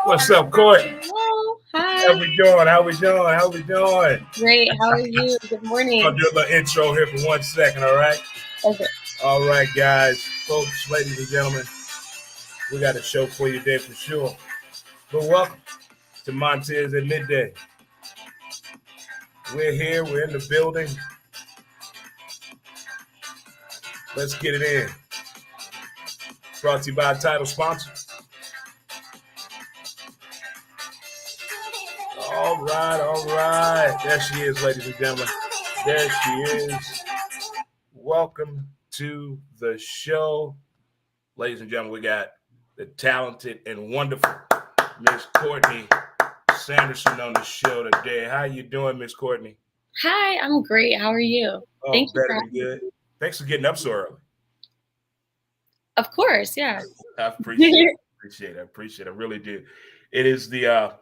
What's up, Court? Hello. Hi. How we doing? How we doing? How we doing? Great. How are you? Good morning. I'll do a little intro here for 1 second, all right? Okay. All right, guys, folks, ladies and gentlemen, we got a show for you today for sure. But welcome to Montez at Midday. We're here. We're in the building. Let's get it in. Brought to you by a title sponsor. All right. There she is, ladies and gentlemen. There she is. Welcome to the show. Ladies and gentlemen, we got the talented and wonderful Miss Courtney Sanderson on the show today. How you doing, Miss Courtney? Hi, I'm great. How are you? Oh, Thank you. better than good. Thanks for getting up so early. Of course, yeah. I appreciate it. I really do. It is the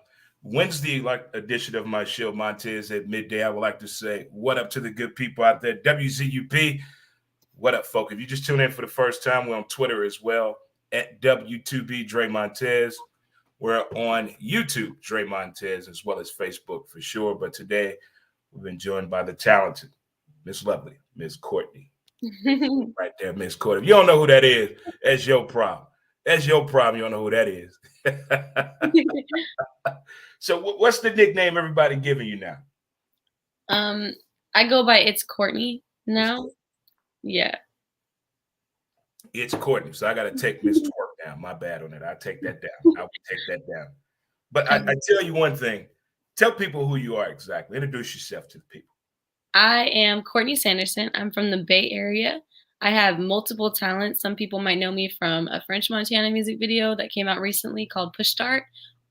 Wednesday edition of my show, Montez at Midday. I would like to say what up to the good people out there. WZUP, what up, folks? If you just tune in for the first time, we're on Twitter as well at W2B Dre Montez. We're on YouTube, Dre Montez, as well as Facebook for sure. But today we've been joined by the talented Miss Lovely, Miss Courtney. Right there, Miss Courtney. If you don't know who that is, that's your problem. That's your problem. You don't know who that is. So what's the nickname everybody giving you now? I go by It's Courtney now. Yeah. It's Courtney. So I got to take Miss Twerk down. My bad on it. I'll take that down. I will take that down. But I tell you one thing. Tell people who you are exactly. Introduce yourself to the people. I am Courtney Sanderson. I'm from the Bay Area. I have multiple talents. Some people might know me from a French Montana music video that came out recently called Push Start,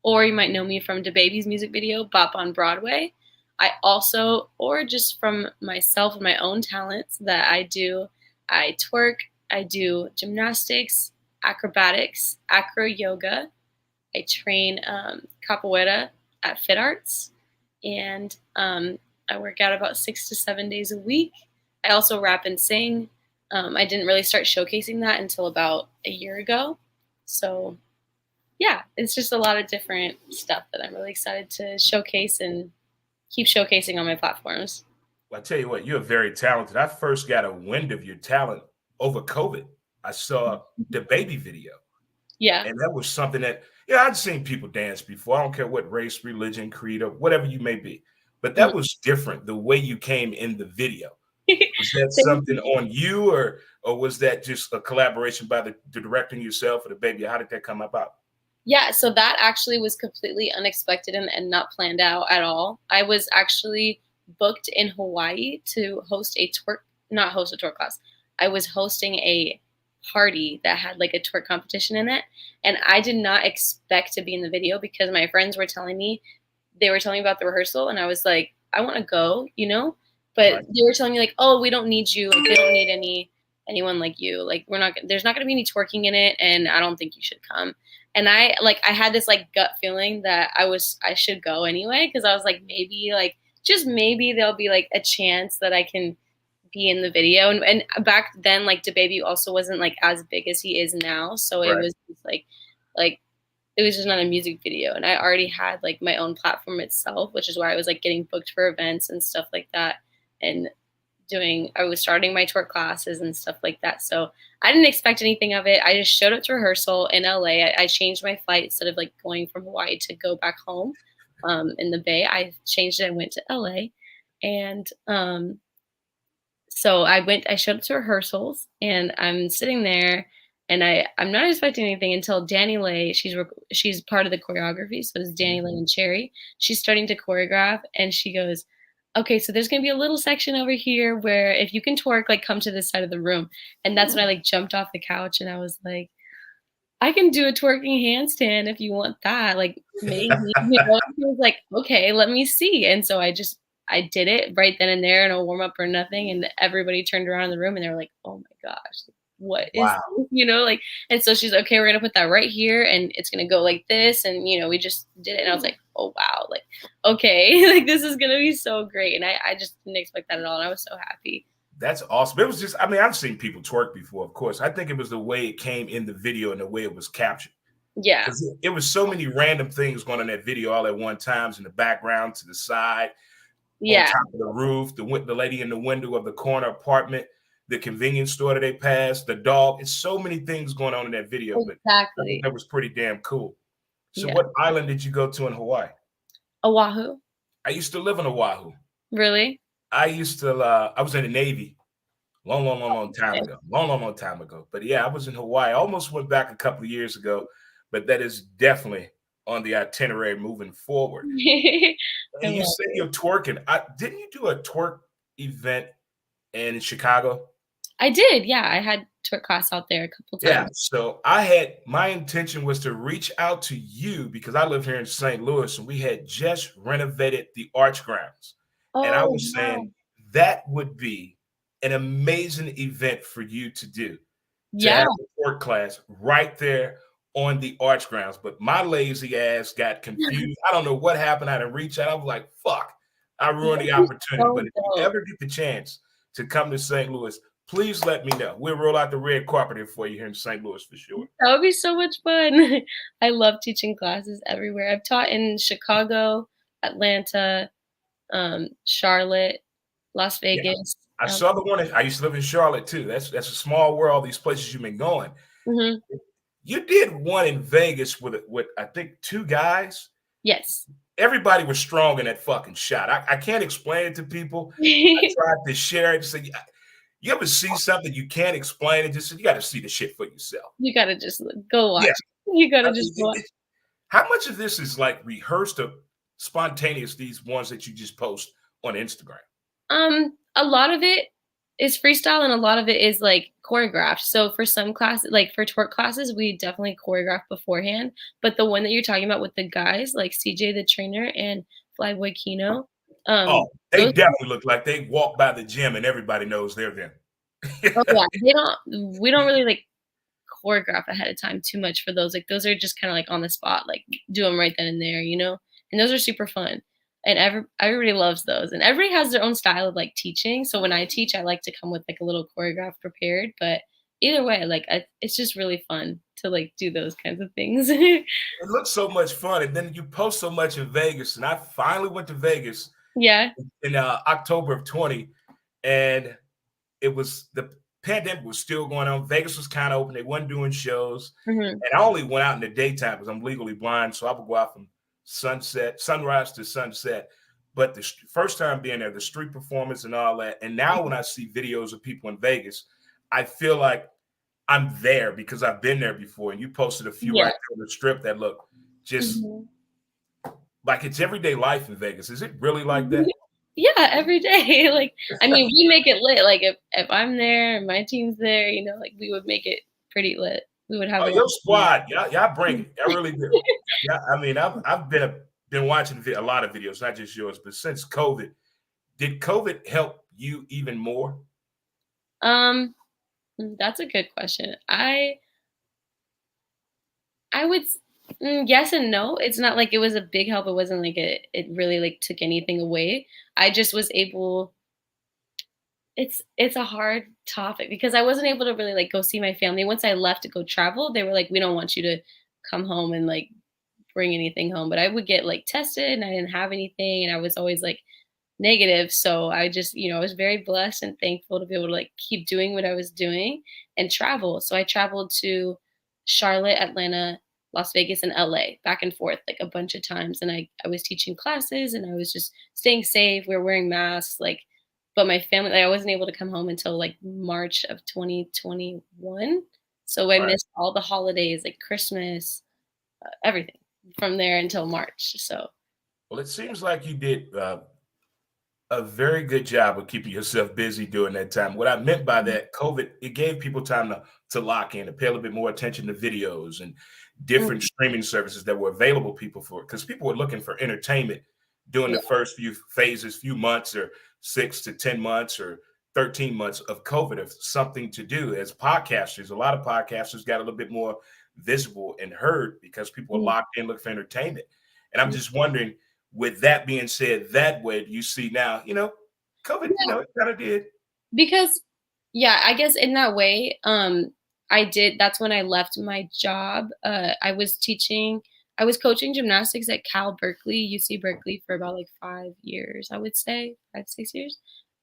or you might know me from DaBaby's music video, Bop on Broadway. I also, or just from myself and my own talents that I do, I twerk, I do gymnastics, acrobatics, acro yoga. I train capoeira at Fit Arts, and I work out about 6 to 7 days a week. I also rap and sing. I didn't really start showcasing that until about a year ago. So, yeah, it's just a lot of different stuff that I'm really excited to showcase and keep showcasing on my platforms. Well, I tell you what, you're very talented. I first got a wind of your talent over COVID. I saw DaBaby video. Yeah. And that was something that, I'd seen people dance before. I don't care what race, religion, creed, or whatever you may be. But that was different, the way you came in the video. Was that something on you, or was that just a collaboration by the directing yourself or DaBaby? How did that come about? Yeah, so that actually was completely unexpected and not planned out at all. I was actually booked in Hawaii to not host a twerk class. I was hosting a party that had like a twerk competition in it. And I did not expect to be in the video because my friends were telling me about the rehearsal. And I was like, I want to go, but right. They were telling me like, oh, we don't need you. Like, they don't need anyone like you. Like, there's not going to be any twerking in it. And I don't think you should come. And I had this like gut feeling that I should go anyway. Cause I was like, maybe there'll be like a chance that I can be in the video. And back then, like DaBaby also wasn't like as big as he is now. So right. It was just like it was just not a music video. And I already had like my own platform itself, which is why I was like getting booked for events and stuff like that. And I was starting my twerk classes and stuff like that. So I didn't expect anything of it. I just showed up to rehearsal in LA. I changed my flight instead of like going from Hawaii to go back home in the Bay. I changed it. I went to LA. And so I showed up to rehearsals and I'm sitting there and I'm not expecting anything until Danny Lay, she's part of the choreography. So it's Danny Lay and Cherry. She's starting to choreograph and she goes, okay, so there's going to be a little section over here where if you can twerk, like come to this side of the room. And that's when I like jumped off the couch and I was like, I can do a twerking handstand if you want that. Like maybe, He was like, okay, let me see. And so I did it right then and there, no warm up or nothing. And everybody turned around in the room and they were like, oh my gosh, what is this? And so she's like, okay, we're going to put that right here and it's going to go like this. And, we just did it. And I was like, oh, wow. Like, okay, like this is going to be so great. And I just didn't expect that at all. And I was so happy. That's awesome. It was just, I mean, I've seen people twerk before, of course. I think it was the way it came in the video and the way it was captured. Yeah. Because it was so many random things going on in that video all at one time, in the background, to the side, on Yeah. top of the roof, the lady in the window of the corner apartment, the convenience store that they passed, the dog. It's so many things going on in that video, but I think Exactly. that was pretty damn cool. So, Yeah. what island did you go to in Hawaii? Oahu. I used to live in Oahu. Really? I was in the Navy long time Okay. ago. Long time ago. But yeah, I was in Hawaii. I almost went back a couple of years ago, but that is definitely on the itinerary moving forward. I And you love say it. you're twerking. Didn't you do a twerk event in Chicago? I did. Yeah, I had tour class out there a couple Yeah. times. So my intention was to reach out to you because I live here in St. Louis and we had just renovated the arch grounds. And I Oh, was wow. saying that would be an amazing event for you to do, to Yeah. have a work class right there on the arch grounds. But my lazy ass got confused. I don't know what happened. I didn't reach out. I was like, fuck, I ruined That'd the be opportunity. But so if you dope. ever get the chance to come to St. Louis, please let me know. We'll roll out the red carpet for you here in St. Louis for sure. That would be so much fun. I love teaching classes everywhere. I've taught in Chicago, Atlanta, Charlotte, Las Yeah. Vegas. I saw the one. I used to live in Charlotte too. That's a small world. These places you've been going. Mhm. You did one in Vegas with I think two guys. Yes. Everybody was strong in that fucking shot. I can't explain it to people. I tried to share it. Say, you ever see something you can't explain it? Just you got to see the shit for yourself. You gotta just go Yeah. watch. You I gotta mean, just go watch. how much of this is like rehearsed or spontaneous? These ones that you just post on Instagram. A lot of it is freestyle and a lot of it is like choreographed. So for some classes, like for twerk classes, we definitely choreograph beforehand. But the one that you're talking about with the guys, like CJ the trainer and Flyboy Kino, Oh, they those definitely look like they walk by the gym and everybody knows they're them. oh yeah, we don't really like choreograph ahead of time too much for those. Like those are just kind of like on the spot, like do them right then and there, you know? And those are super fun. And everybody loves those. And everybody has their own style of like teaching. So when I teach, I like to come with like a little choreograph prepared. But either way, like it's just really fun to like do those kinds of things. It looks so much fun, and then you post so much in Vegas. And I finally went to Vegas Yeah. in October of 20, and it was the pandemic was still going on. Vegas was kind of open; they weren't doing shows, Hmm. and I only went out in the daytime because I'm legally blind, so I would go out from sunrise to sunset. But the first time being there, the street performance and all that, and now when I see videos of people in Vegas, I feel like I'm there because I've been there before. And you posted a few Yeah. right there on the strip that look just Mhm. like it's everyday life in Vegas. Is it really like that? Yeah, every day. Like, I mean, we make it lit. Like if I'm there and my team's there, you know, like we would make it pretty lit. We would have Oh, a lot your of fun. squad, y'all bring it. Y'all really do. Yeah, I mean, I've been watching a lot of videos, not just yours, but since COVID, did COVID help you even more? Um, that's a good question. I would yes and no. It's not like it was a big help. It wasn't like it really like took anything away. I just was able it's a hard topic because I wasn't able to really like go see my family. Once I left to go travel, they were like, "We don't want you to come home and like bring anything home." But I would get like tested and I didn't have anything and I was always like negative. So I just, you know, I was very blessed and thankful to be able to like keep doing what I was doing and travel. So I traveled to Charlotte, Atlanta, Las Vegas, and LA back and forth like a bunch of times. And I was teaching classes and I was just staying safe. We were wearing masks, like, but my family, like, I wasn't able to come home until like March of 2021. So I Right. missed all the holidays, like Christmas, everything from there until March. So Well, it seems like you did a very good job of keeping yourself busy during that time. What I meant by that, COVID, it gave people time to lock in, to pay a little bit more attention to videos and mm, different streaming services that were available people for because people were looking for entertainment during yeah, the first few phases, few months or 6 to 10 months or 13 months of COVID of something to do. As podcasters, a lot of podcasters got a little bit more visible and heard because people were mm, locked in looking for entertainment. And I'm mm. just wondering, with that being said, that way you see now, COVID, it kind of did. Because yeah, I guess in that way, I did that's when I left my job. I was coaching gymnastics at Cal Berkeley, UC Berkeley for about like 5 years, I would say, 5, 6 years.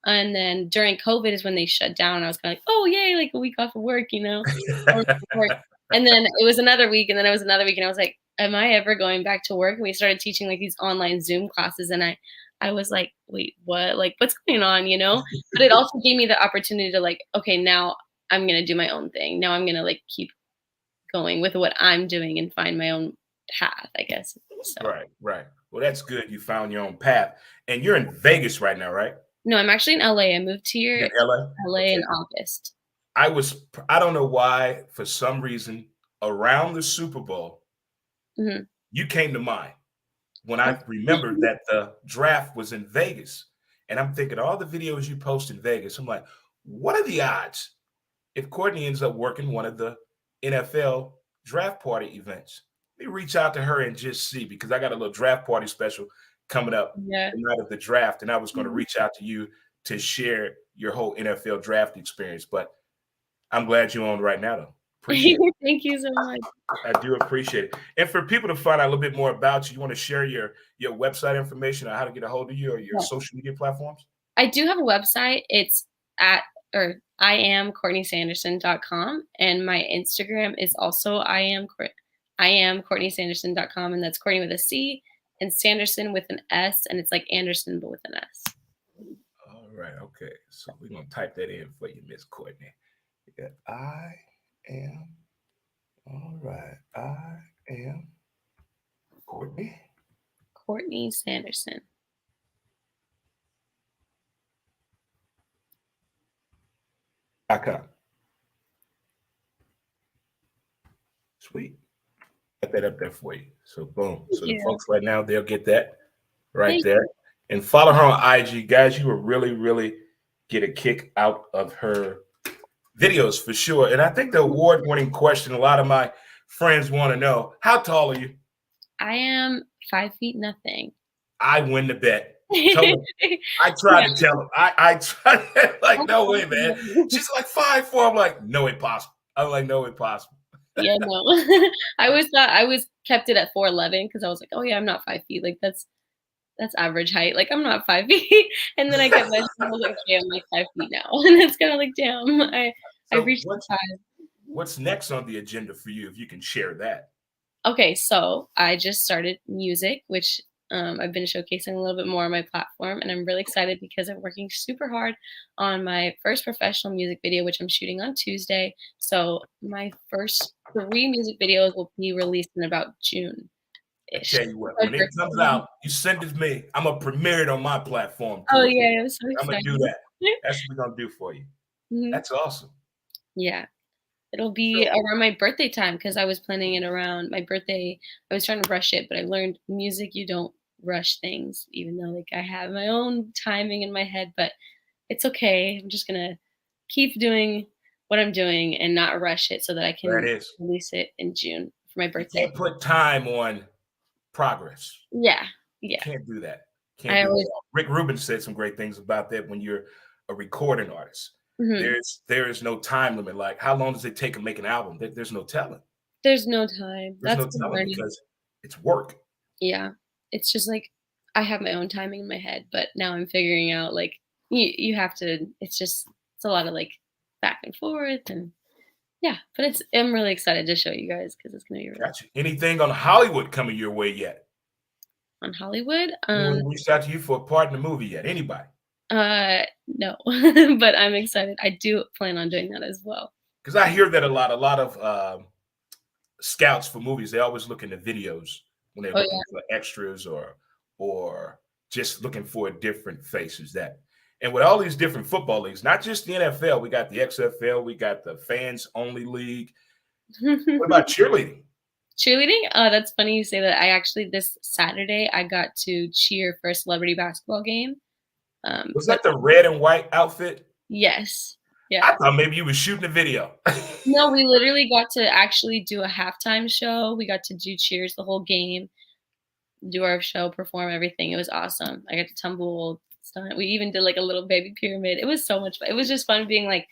And then during COVID is when they shut down. I was kind of like, "Oh, yay, like a week off of work, you know?" Or work. And then it was another week, and then it was another week, and I was like, "Am I ever going back to work?" And we started teaching like these online Zoom classes, and I was like, "Wait, what? Like, what's going on?" You know? But it also gave me the opportunity to like, okay, now I'm gonna do my own thing. Now I'm gonna like keep going with what I'm doing and find my own path, I guess. So Right, right. Well, that's good. You found your own path, and you're in Vegas right now, right? no, I'm actually in LA. I moved You're here in LA. LA Okay. in August. I don't know why, for some reason, around the Super Bowl, Mhm. you came to mind when I Okay. remembered that the draft was in Vegas. And I'm thinking all the videos you post in Vegas. I'm like, what are the odds if Courtney ends up working one of the NFL draft party events? Let me reach out to her and just see, because I got a little draft party special coming up Yeah. the night of the draft. And I was going to reach out to you to share your whole NFL draft experience. But I'm glad you're on right now, though. Appreciate it. Thank you so much. I do appreciate it. And for people to find out a little bit more about you, you want to share your website information on how to get a hold of you or your Yeah. social media platforms? I do have a website. It's at or I am CourtneySanderson.com, and my Instagram is also I am CourtneySanderson.com, and that's Courtney with a C and Sanderson with an S, and it's like Anderson but with an S. All right. Okay. So we're going to type that in for you, Miss Courtney. Yeah, I am. All right. I am Courtney. Courtney Sanderson. .com. Sweet. Got that up there for you. So boom. Thank So the you. folks right now, they'll get that right Thank there. you. And follow her on IG. Guys, you will really, really get a kick out of her videos for sure. And I think the award-winning question a lot of my friends want to know: how tall are you? I am 5 feet nothing. I win the bet. Told Yeah. him. I tried to tell him. I tried like, no way, man. She's like 5'4". I'm like, no way possible. I'm like, no way possible. Yeah, no. I always thought I was kept it at 4'11" because I was like, "Oh, yeah, I'm not 5 feet, like, that's average height, like, I'm not 5 feet." And then I kept measuring, I was like, "Okay, I'm like 5 feet now." And it's kinda like, damn, I So reached the 5. what's next on the agenda for you, if you can share that? Okay, so I just started music, which, I've been showcasing a little bit more on my platform, and I'm really excited because I'm working super hard on my first professional music video, which I'm shooting on Tuesday. So my first 3 music videos will be released in about I June-ish. tell you what, My when it comes birthday. out, you send it to me. I'm gonna premiere it on my platform Oh, too. yeah, I'm so I'm gonna do excited. that. That's what we're gonna do for you. Mhm. That's awesome. Yeah. It'll be So around my birthday time because I was planning it around my birthday. I was trying to rush it, but I learned music, you don't rush things, even though, like, I have my own timing in my head, but it's okay. I'm just gonna keep doing what I'm doing and not rush it so that I there it can is. release it in June for my You birthday. can't put time on progress. Yeah, You yeah. can't do that. Can't I do that always at all. Rick Rubin said some great things about that when you're a recording artist. Mhm. There is no time limit. Like, how long does it take to make an album? There's no telling. There's no time. There's That's no what I'm telling learning. because it's work. Yeah. It's just like I have my own timing in my head, but now I'm figuring out like you have to it's a lot of like back and forth and yeah, but I'm really excited to show you guys because it's gonna be really Gotcha. Anything on Hollywood coming your way yet? on Hollywood. Anyone reached out to you for a part in the movie yet? Anybody? No, but I'm excited. I do plan on doing that as well. Because I hear that a lot. A lot of scouts for movies, they always look into videos when they're Oh looking yeah. for extras or just looking for different faces. That and with all these different football leagues, not just the NFL, we got the XFL, we got the fans only league. What about cheerleading? Cheerleading? That's funny you say that. I actually this Saturday I got to cheer for a celebrity basketball game. Was But that the red and white outfit? yes. Yeah. I thought maybe you was shooting a video. No, we literally got to actually do a halftime show. We got to do cheers the whole game, do our show, perform everything. It was awesome. I got to tumble stunt. We even did like a little baby pyramid. It was so much fun. It was just fun being like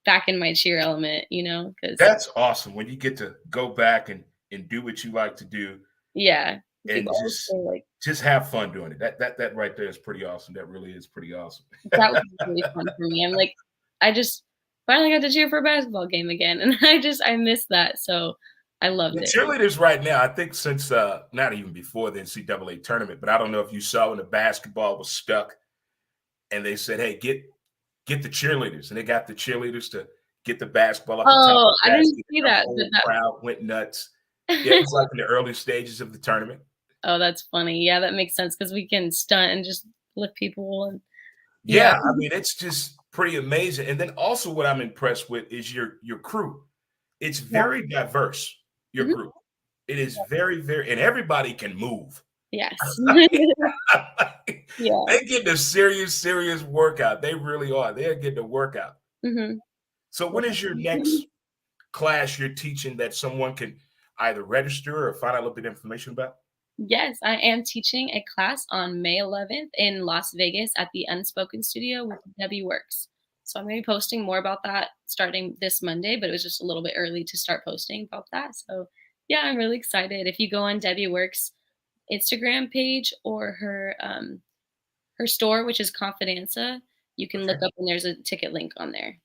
back in my cheer element, because That's awesome when you get to go back and do what you like to do yeah, and people always say like just have fun doing it. That right there is pretty awesome. That really is pretty awesome. that was really fun for me. I'm like, I just finally got to cheer for a basketball game again, and I missed that, so I loved The it. cheerleaders right now, I think since not even before the NCAA tournament, but I don't know if you saw when the basketball was stuck and they said, "Hey, get the cheerleaders," and they got the cheerleaders to get the basketball up the top of Oh, I the didn't basket, see and the that, whole crowd went nuts. Yeah, it was like in the early stages of the tournament. oh, that's funny. Yeah, that makes sense because we can stunt and just lift people and yeah. Yeah, I mean, it's just pretty amazing. And then also what I'm impressed with is your crew. It's Yeah. very diverse, your Mhm. group. It is very, very, and everybody can move. Yes. Yeah. They getting a serious, serious workout. They really are. They're getting a workout. Mhm. So when is your next class you're teaching that someone can either register or find out a little bit of information about? Yes, I am teaching a class on May 11th in Las Vegas at the Unspoken Studio with Debbie Works. So I'm going to be posting more about that starting this Monday, but it was just a little bit early to start posting about that. So yeah, I'm really excited. If you go on Debbie Works Instagram page or her store, which is Confidenza, you can look Okay. up and there's a ticket link on there.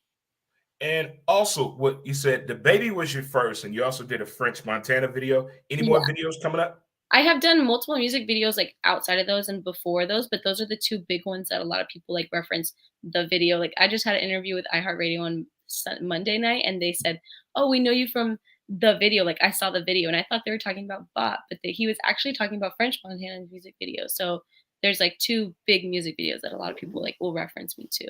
And also, what you said, the baby was your first, and you also did a French Montana video. Any Yeah. more videos coming up? I have done multiple music videos, like, outside of those and before those, but those are the 2 big ones that a lot of people, like, reference the video. Like, I just had an interview with iHeartRadio on Monday night, and they said, "Oh, we know you from the video." Like, I saw the video, and I thought they were talking about Bop, but he was actually talking about French Montana's music video. So, there's, like, 2 big music videos that a lot of people, like, will reference me to.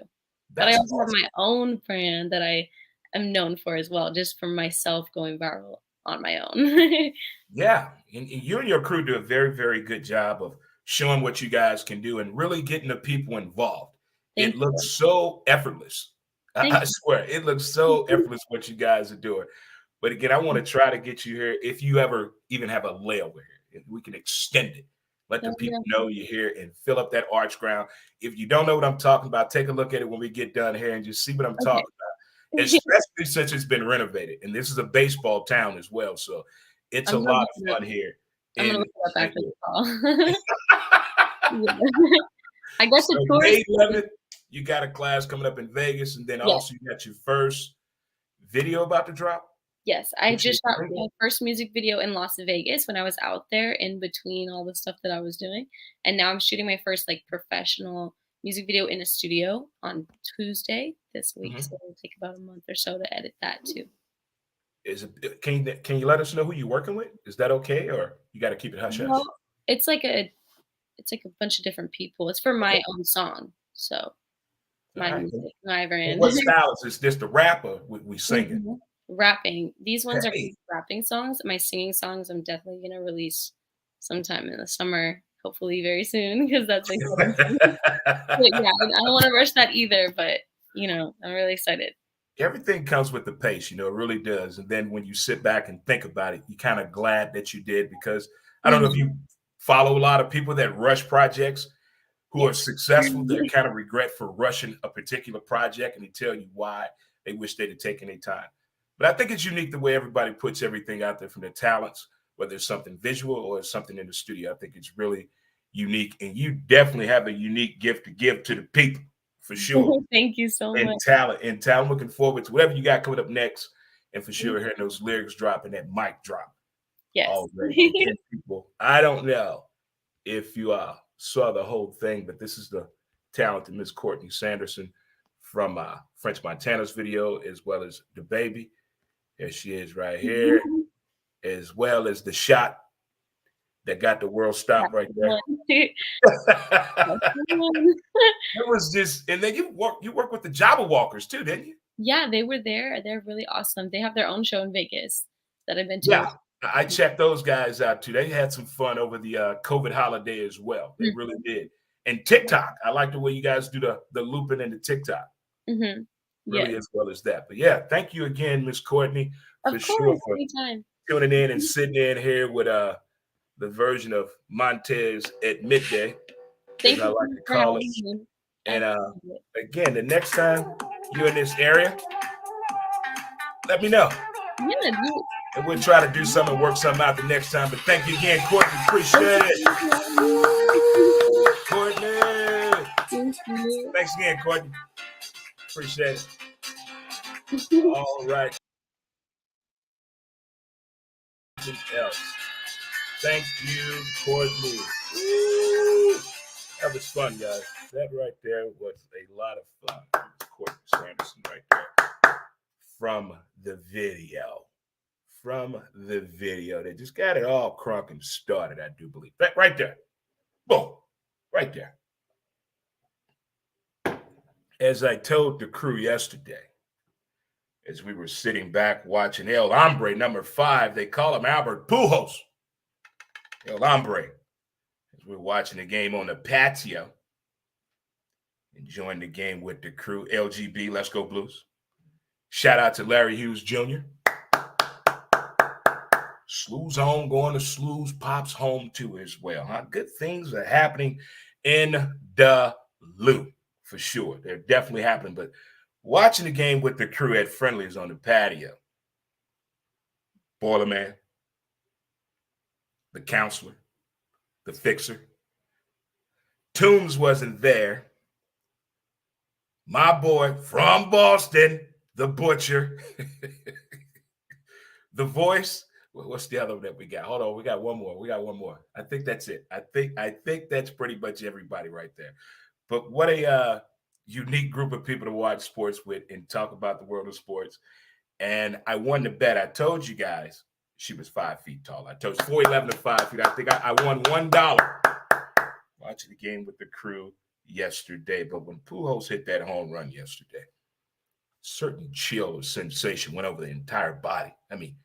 But I That's also have awesome. my own brand that I am known for as well, just for myself going viral on my own. Yeah, and you and your crew do a very, very good job of showing what you guys can do and really getting the people involved. It Thank you. looks so effortless. I Thank swear, it looks so you. effortless what you guys are doing. But again, I want to try to get you here. If you ever even have a layover here, if we can extend it. Let the Oh, yeah. people know you're here and fill up that arch ground. If you don't know what I'm talking about, take a look at it when we get done here and just see what I'm Okay. talking about. Especially since it's been renovated, and this is a baseball town as well. So it's a I'm gonna lot look of it up. fun here I'm gonna in look it up St. after the Louis. call. Yeah. I guess So the tourist. May 11th, you got a class coming up in Vegas, and then Yes, also you got your first video about to drop. yes. I Which is just shot my single. first music video in Las Vegas when I was out there in between all the stuff that I was doing, and now I'm shooting my first, like, professional music video in a studio on Tuesday this week, Mhm. so it'll take about a month or so to edit that too. Is it? Can you let us know who you're working with? Is that okay, or you got to keep it hush Well, hush? it's like a it's like a bunch of different people. It's for Okay, my own song, so all my right. music, my And brand. what style is this? This the rapper we singing? Mhm. Rapping. These ones are Hey. rapping songs. My singing songs, I'm definitely gonna release sometime in the summer, hopefully very soon, because that's exciting for me. But yeah, I don't wanna rush that either, but, I'm really excited. Everything comes with the pace, it really does. And then when you sit back and think about it, you're kind of glad that you did because I don't know if Mhm. you follow a lot of people that rush projects who Yeah. are successful that kind of regret for rushing a particular project and they tell you why they wish they'd have taken their time. But I think it's unique the way everybody puts everything out there from their talents, whether it's something visual or it's something in the studio. I think it's really unique. And you definitely have a unique gift to give to the people for sure. Thank you so And much. talent, and talent. Looking forward to whatever you got coming up next. And for Thank sure, hearing those lyrics drop and that mic drop Yes. already. Again, people, I don't know if you saw the whole thing, but this is the talented Miss Courtney Sanderson from French Montana's video, as well as the baby. There she is right here, as well as the shot that got the world stopped That's right the there. one. That's the one. It was just, and then you work with the Jabba Walkers too, didn't you? Yeah, they were there. They're really awesome. They have their own show in Vegas that I've been to. Yeah, I checked those guys out too. They had some fun over the COVID holiday as well. They really did. And TikTok, I like the way you guys do the looping into TikTok, Mhm. really Yes. as well as that. But yeah, thank you again, Miss Courtney, for Of sure course, for anytime. tuning in and sitting in here with the version of Montez at midday, as Thank I you so like much to for call it. having me. And again, the next time you're in this area, let me know. Yeah, And we'll try to do something, work something out the next time. But thank you again, Courtney. Appreciate it. Courtney. thank you. Thanks again, Courtney. Appreciate it. All right. Else. Thank you, Courtney. Woo! That was fun, guys. That right there was a lot of fun. Courtney Sanderson right there from the video. From the video. They just got it all crunk and started, I do believe. Right there. Boom. Right there. As I told the crew yesterday, as we were sitting back watching El Hombre, number 5, they call him Albert Pujols. El Hombre. As we're watching the game on the patio, enjoying the game with the crew. LGB, let's go Blues. Shout out to Larry Hughes Jr. Slew's home, going to Slew's Pops home too as well. Huh? Good things are happening in the Lou, for sure. They're definitely happening. But watching the game with the crew at Friendlies on the patio, Boiler Man, the counselor, the fixer, Toombs wasn't there. My boy from Boston, the butcher, the voice. What's the other one that we got? Hold on, we got one more. I think that's it. I think that's pretty much everybody right there. But what a unique group of people to watch sports with and talk about the world of sports. And I won the bet. I told you guys she was 5 feet tall. I told you 4'11" to 5 feet. I think I won $1 watching the game with the crew yesterday. But when Pujols hit that home run yesterday, certain chill or sensation went over the entire body. I mean,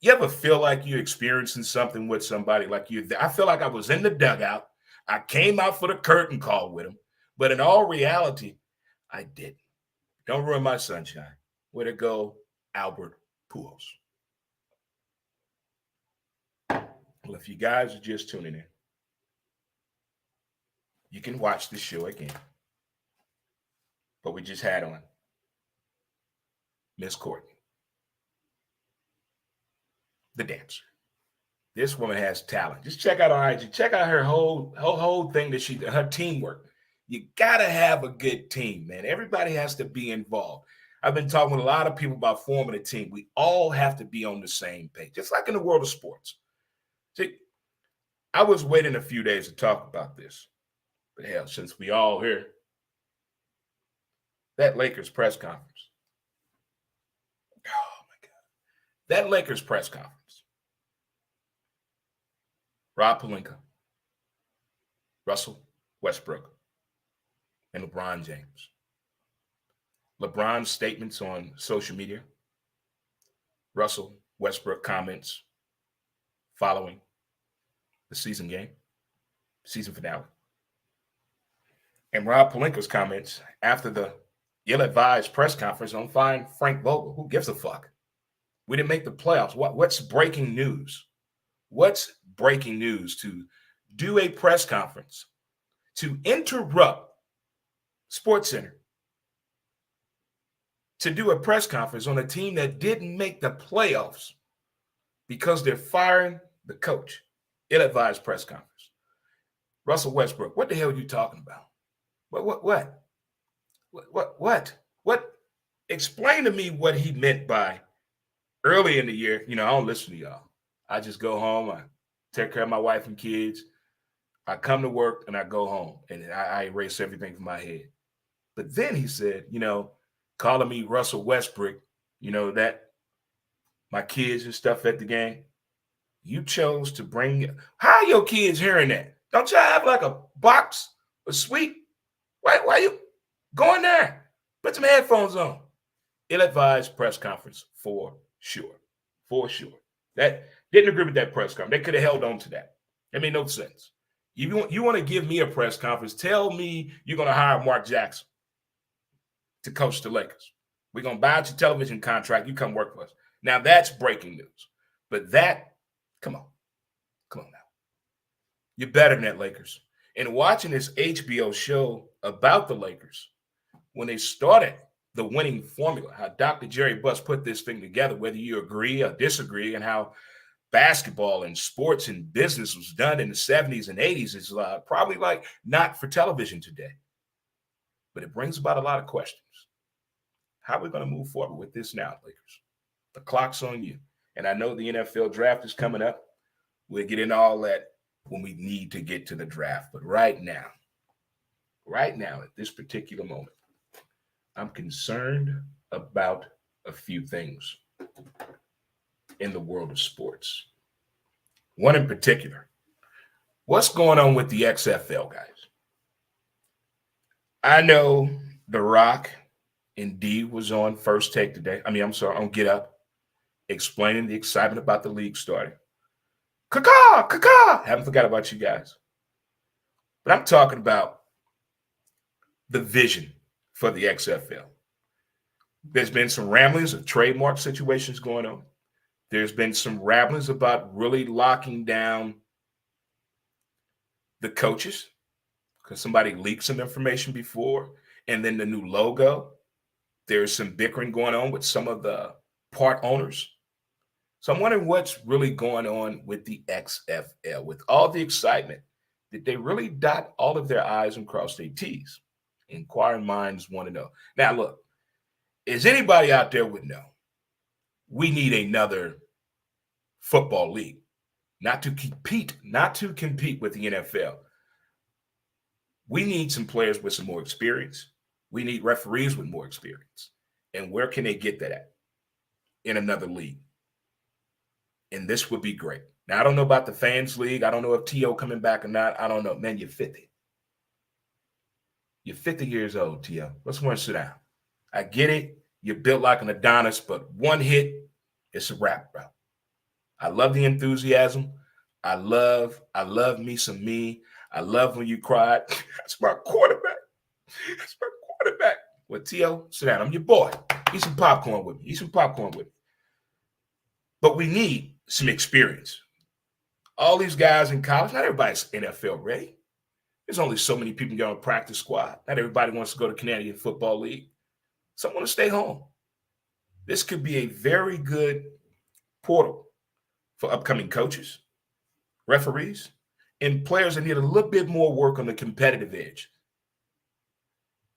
you ever feel like you're experiencing something with somebody like you? I feel like I was in the dugout. I came out for the curtain call with him. But in all reality, I didn't. Don't ruin my sunshine. Way to go, Albert Pujols. Well, if you guys are just tuning in, you can watch the show again. But we just had on Miss Courtney, the dancer. This woman has talent. Just check out her IG. Check out her whole thing that her teamwork. You gotta have a good team, man. Everybody has to be involved. I've been talking with a lot of people about forming a team. We all have to be on the same page, just like in the world of sports. See, I was waiting a few days to talk about this, but hell, since we all here, that Lakers press conference. Oh my God, that Lakers press conference. Rob Pelinka, Russell Westbrook, and LeBron James. LeBron's statements on social media, Russell Westbrook comments following the season finale, and Rob Pelinka's comments after the ill-advised press conference on fine Frank Vogel. Who gives a fuck? We didn't make the playoffs. What's breaking news? What's breaking news to do a press conference to interrupt SportsCenter to do a press conference on a team that didn't make the playoffs because they're firing the coach? Ill-advised press conference. Russell Westbrook, what the hell are you talking about? What? Explain to me what he meant by early in the year. I don't listen to y'all. I just go home. I take care of my wife and kids. I come to work and I go home and I erase everything from my head. But then he said, calling me Russell Westbrook, that my kids and stuff at the game. You chose to bring. How are your kids hearing that? Don't y'all have like a box, a suite? Why you going there? Put some headphones on. Ill-advised press conference for sure. For sure. That didn't agree with that press conference. They could have held on to that. It made no sense. You want to give me a press conference, tell me you're going to hire Mark Jackson to coach the Lakers. We're going to buy out your television contract. You come work for us. Now, that's breaking news. But that, come on now. You're better than that, Lakers. And watching this HBO show about the Lakers, when they started the winning formula, how Dr. Jerry Buss put this thing together, whether you agree or disagree, and how basketball and sports and business was done in the 70s and 80s is probably like not for television today. But it brings about a lot of questions. How are we going to move forward with this now, Lakers? The clock's on you. And I know the NFL draft is coming up. We'll get into all that when we need to get to the draft. But right now, at this particular moment, I'm concerned about a few things in the world of sports. One in particular, what's going on with the XFL, guys? I know The Rock and D was on First Take today. On Get Up, explaining the excitement about the league starting. Caca, caca. Haven't forgot about you guys. But I'm talking about the vision for the XFL. There's been some ramblings of trademark situations going on. There's been some ramblings about really locking down the coaches because somebody leaked some information before. And then the new logo. There's some bickering going on with some of the part owners. So I'm wondering what's really going on with the XFL, with all the excitement. Did they really dot all of their I's and cross their T's? Inquiring minds want to know. Now, look, is anybody out there would know we need another football league, not to compete with the NFL. We need some players with some more experience. We need referees with more experience. And where can they get that at? In another league. And this would be great. Now, I don't know about the fans league. I don't know if T.O. coming back or not. I don't know. Man, you're 50. You're 50 years old, T.O. Let's want to sit down. I get it. You're built like an Adonis, but one hit, it's a wrap, bro. I love the enthusiasm. I love me some me. I love when you cried. That's my quarterback. That's my quarterback. Well, T.O., sit down. I'm your boy. Eat some popcorn with me. But we need some experience. All these guys in college, not everybody's NFL ready. There's only so many people get on a practice squad. Not everybody wants to go to Canadian Football League. Some want to stay home. This could be a very good portal for upcoming coaches, referees, and players that need a little bit more work on the competitive edge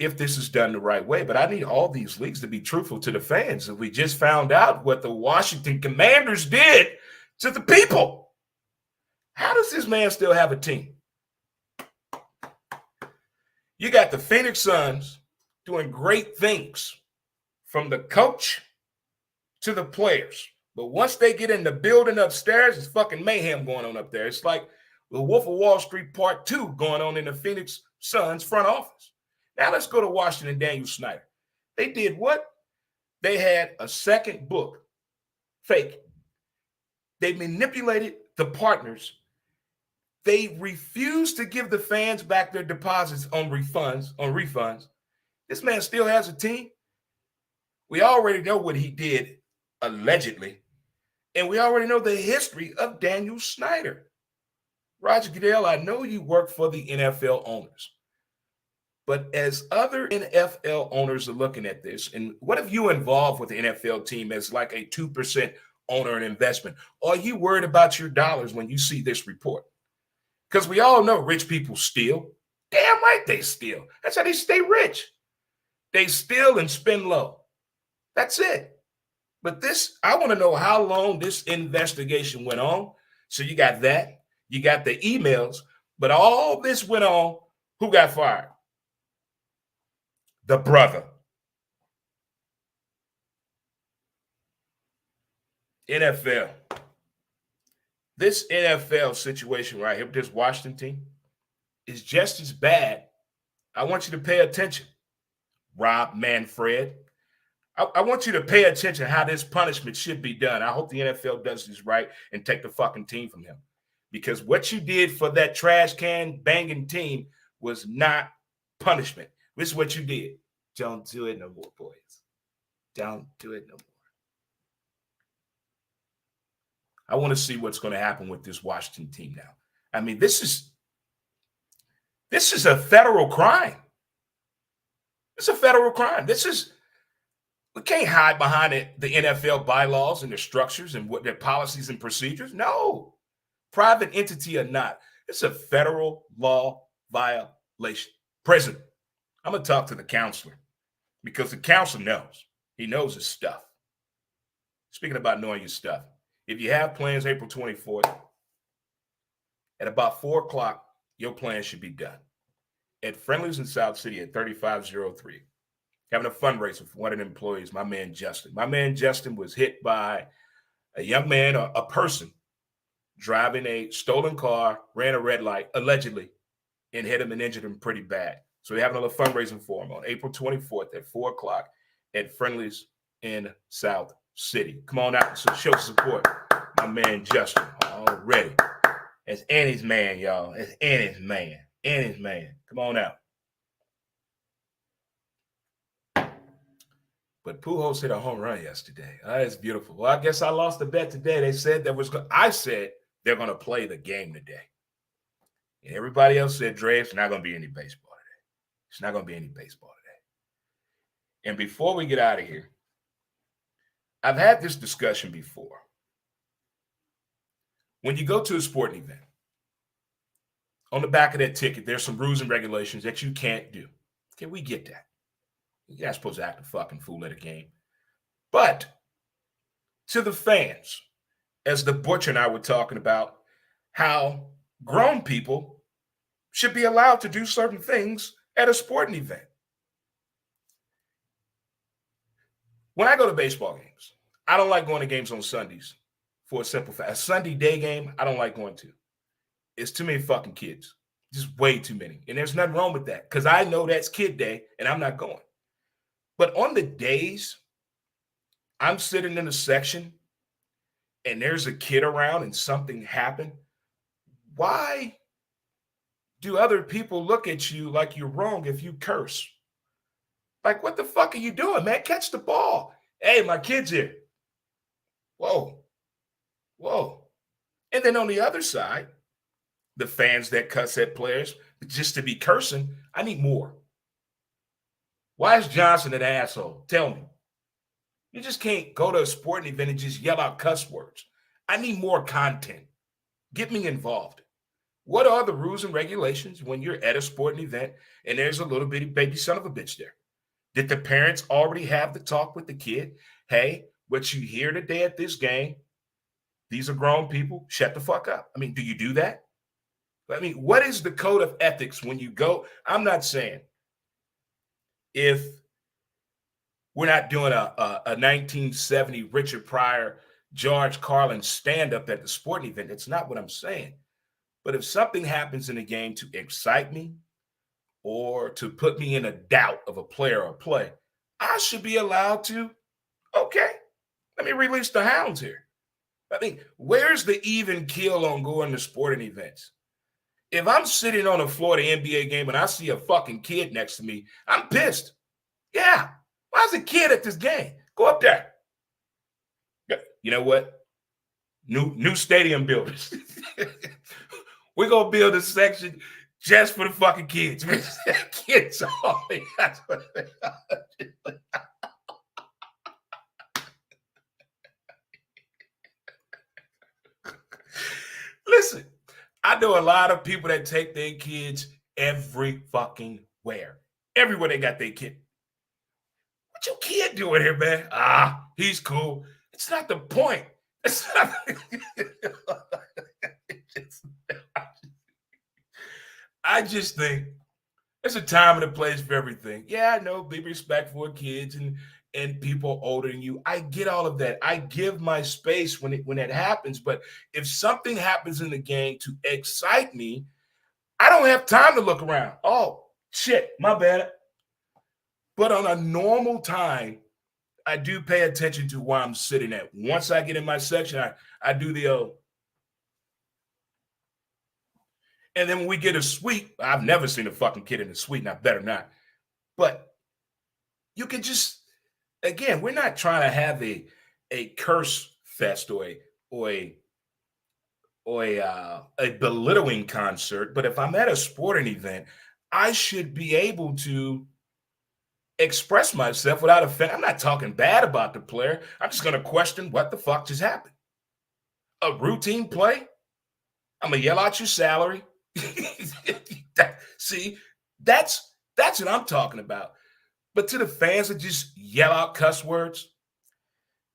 if this is done the right way. But I need all these leagues to be truthful to the fans. We just found out what the Washington Commanders did to the people. How does this man still have a team? You got the Phoenix Suns doing great things from the coach to the players. But once they get in the building upstairs, it's fucking mayhem going on up there. It's like the Wolf of Wall Street Part 2 going on in the Phoenix Suns front office. Now let's go to Washington, Daniel Snyder. They did what? They had a second book, fake. They manipulated the partners. They refused to give the fans back their deposits on refunds. This man still has a team. We already know what he did, allegedly. And we already know the history of Daniel Snyder. Roger Goodell, I know you work for the NFL owners. But as other NFL owners are looking at this, and what if you involved with the NFL team as like a 2% owner and investment? Are you worried about your dollars when you see this report? Because we all know rich people steal. Damn right they steal. That's how they stay rich. They steal and spend low. That's it. But I want to know how long this investigation went on. So you got that. You got the emails. But all this went on. Who got fired? The brother. NFL. This NFL situation right here with this Washington team is just as bad. I want you to pay attention, Rob Manfred. I want you to pay attention how this punishment should be done. I hope the NFL does this right and take the fucking team from him. Because what you did for that trash can banging team was not punishment. This is what you did. Don't do it no more, boys. Don't do it no more. I want to see what's going to happen with this Washington team now. I mean, this is This is a federal crime. It's a federal crime. We can't hide behind the NFL bylaws and their structures and what their policies and procedures. No, private entity or not, it's a federal law violation. Prison. I'm going to talk to the counselor because the counselor knows. He knows his stuff. Speaking about knowing your stuff, if you have plans April 24th, at about 4 o'clock, your plan should be done. At Friendly's in South City at 3503, having a fundraiser for one of the employees, my man Justin. My man Justin was hit by a young man, a person, driving a stolen car, ran a red light, allegedly, and hit him and injured him pretty bad. So we're having a little fundraising for him on April 24th at 4 o'clock at Friendly's in South City. Come on out and show support. My man Justin already. It's Annie's man, y'all. It's Annie's man. Annie's man. Come on out. But Pujols hit a home run yesterday. It's beautiful. Well, I guess I lost the bet today. They said I said they're going to play the game today. And everybody else said, Dre, it's not going to be any baseball today. It's not going to be any baseball today. And before we get out of here, I've had this discussion before. When you go to a sporting event, on the back of that ticket, there's some rules and regulations that you can't do. Okay, we get that. You're not supposed to act a fucking fool at a game. But to the fans, as the Butcher and I were talking about, how grown people should be allowed to do certain things at a sporting event. When I go to baseball games, I don't like going to games on Sundays for a simple fact. A Sunday day game, I don't like going to. It's too many fucking kids. Just way too many. And there's nothing wrong with that because I know that's kid day and I'm not going. But on the days I'm sitting in a section and there's a kid around and something happened, why do other people look at you like you're wrong if you curse? Like, what the fuck are you doing, man? Catch the ball. Hey, my kid's here. Whoa. Whoa. And then on the other side, the fans that cuss at players just to be cursing, I need more. Why is Johnson an asshole? Tell me. You just can't go to a sporting event and just yell out cuss words. I need more content. Get me involved. What are the rules and regulations when you're at a sporting event and there's a little bitty baby son of a bitch there? Did the parents already have the talk with the kid? Hey, what you hear today at this game, these are grown people, shut the fuck up. I mean, do you do that? I mean, what is the code of ethics when you go? I'm not saying if we're not doing a 1970 Richard Pryor, George Carlin stand-up at the sporting event. It's not what I'm saying. But if something happens in the game to excite me or to put me in a doubt of a player or play, I should be allowed to, okay, let me release the hounds here. I mean, where's the even keel on going to sporting events? If I'm sitting on the floor of the NBA game and I see a fucking kid next to me, I'm pissed. Yeah. Why's a kid at this game? Go up there. You know what? New stadium builders. We're going to build a section just for the fucking kids. Kids only. That's what they are. Listen, I know a lot of people that take their kids every fucking where. Everywhere they got their kid. What your kid doing here, man? He's cool. It's not the point. It's not. I just think there's a time and a place for everything. Yeah, I know, be respectful of kids and people older than you. I get all of that. I give my space when it happens. But if something happens in the game to excite me, I don't have time to look around. Oh, shit, my bad. But on a normal time, I do pay attention to where I'm sitting at. Once I get in my section, I do the and then when we get a suite, I've never seen a fucking kid in a suite, and I better not. But you can just, again, we're not trying to have a curse fest or or a belittling concert, but if I'm at a sporting event, I should be able to express myself without offense. I'm not talking bad about the player. I'm just going to question what the fuck just happened. A routine play? I'm going to yell out your salary. See, that's what I'm talking about. But to the fans that just yell out cuss words,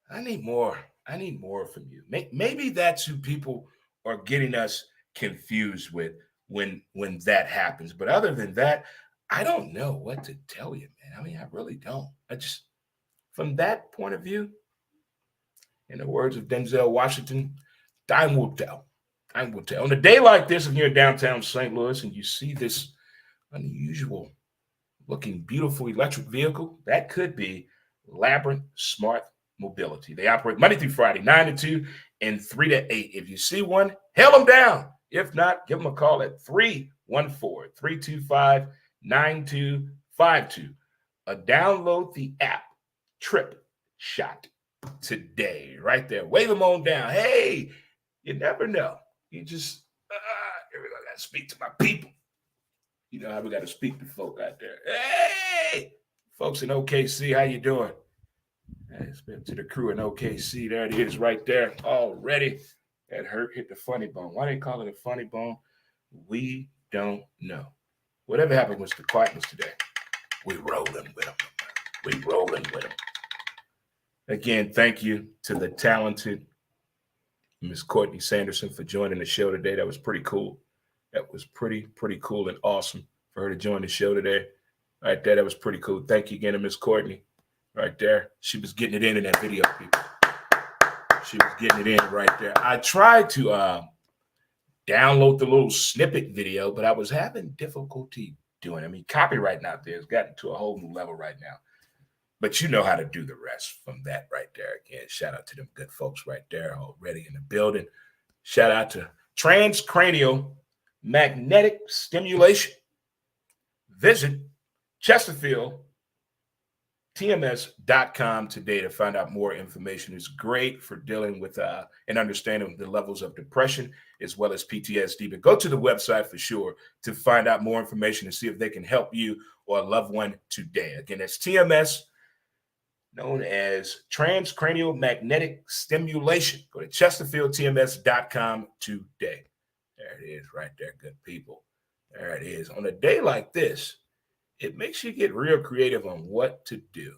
I need more. I need more from you. Maybe that's who people are getting us confused with when that happens. But other than that, I don't know what to tell you, man. I mean, I really don't. I just, from that point of view, in the words of Denzel Washington, time will tell. Time will tell. On a day like this, if you're in downtown St. Louis and you see this unusual looking beautiful electric vehicle, that could be Labyrinth Smart Mobility. They operate Monday through Friday, 9 to 2 and 3 to 8. If you see one, hail them down. If not, give them a call at 314-325-9252. Download the app, Trip Shot, today. Right there. Wave them on down. Hey, you never know. You just, here we go. I got to speak to my people. You know how we got to speak to folk out there. Hey, folks in OKC, how you doing? It's been to the crew in OKC. There it is right there already. That hit the funny bone. Why they call it a funny bone? We don't know. Whatever happened with the quietness today, we rolling with them. We rolling with them. Again, thank you to the talented Miss Courtney Sanderson for joining the show today. That was pretty cool. That was pretty cool and awesome for her to join the show today. Right there, that was pretty cool. Thank you again to Miss Courtney. Right there. She was getting it in that video, people. She was getting it in right there. I tried to download the little snippet video, but I was having difficulty doing it. I mean, copyright out there has gotten to a whole new level right now. But you know how to do the rest from that right there. Again, shout out to them good folks right there already in the building. Shout out to Transcranial Magnetic Stimulation. Visit Chesterfield TMS.com today to find out more information. It's great for dealing with and understanding the levels of depression as well as PTSD. But go to the website for sure to find out more information and see if they can help you or a loved one today. Again, that's TMS, known as Transcranial Magnetic Stimulation. Go to ChesterfieldTMS.com today. There it is right there, good people. There it is. On a day like this, it makes you get real creative on what to do.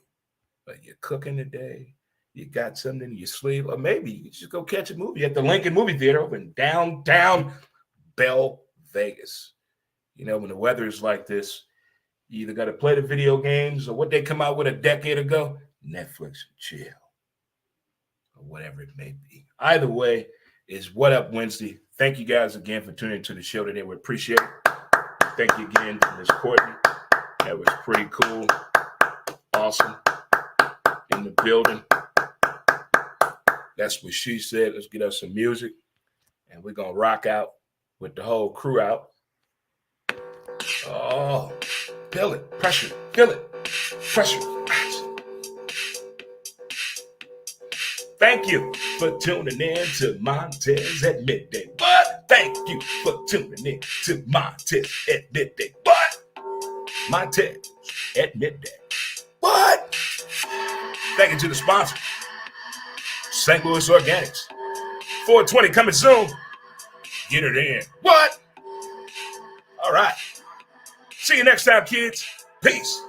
Like you're cooking today, you got something in your sleeve, or maybe you just go catch a movie at the Lincoln Movie Theater over in downtown Bell Vegas. You know, when the weather is like this, you either got to play the video games or what they come out with a decade ago, Netflix and chill, or whatever it may be. Either way, is What Up Wednesday. Thank you guys again for tuning into the show today. We appreciate it. Thank you again, Ms. Courtney. That was pretty cool. Awesome. In the building. That's what she said. Let's get us some music. And we're going to rock out with the whole crew out. Oh, feel it. Pressure. Feel it. Pressure. Thank you for tuning in to Montez at Midday. What? Thank you for tuning in to Montez at Midday. What? Montez at Midday. What? Thank you to the sponsor, St. Louis Organics. 420 coming soon. Get it in. What? All right. See you next time, kids. Peace.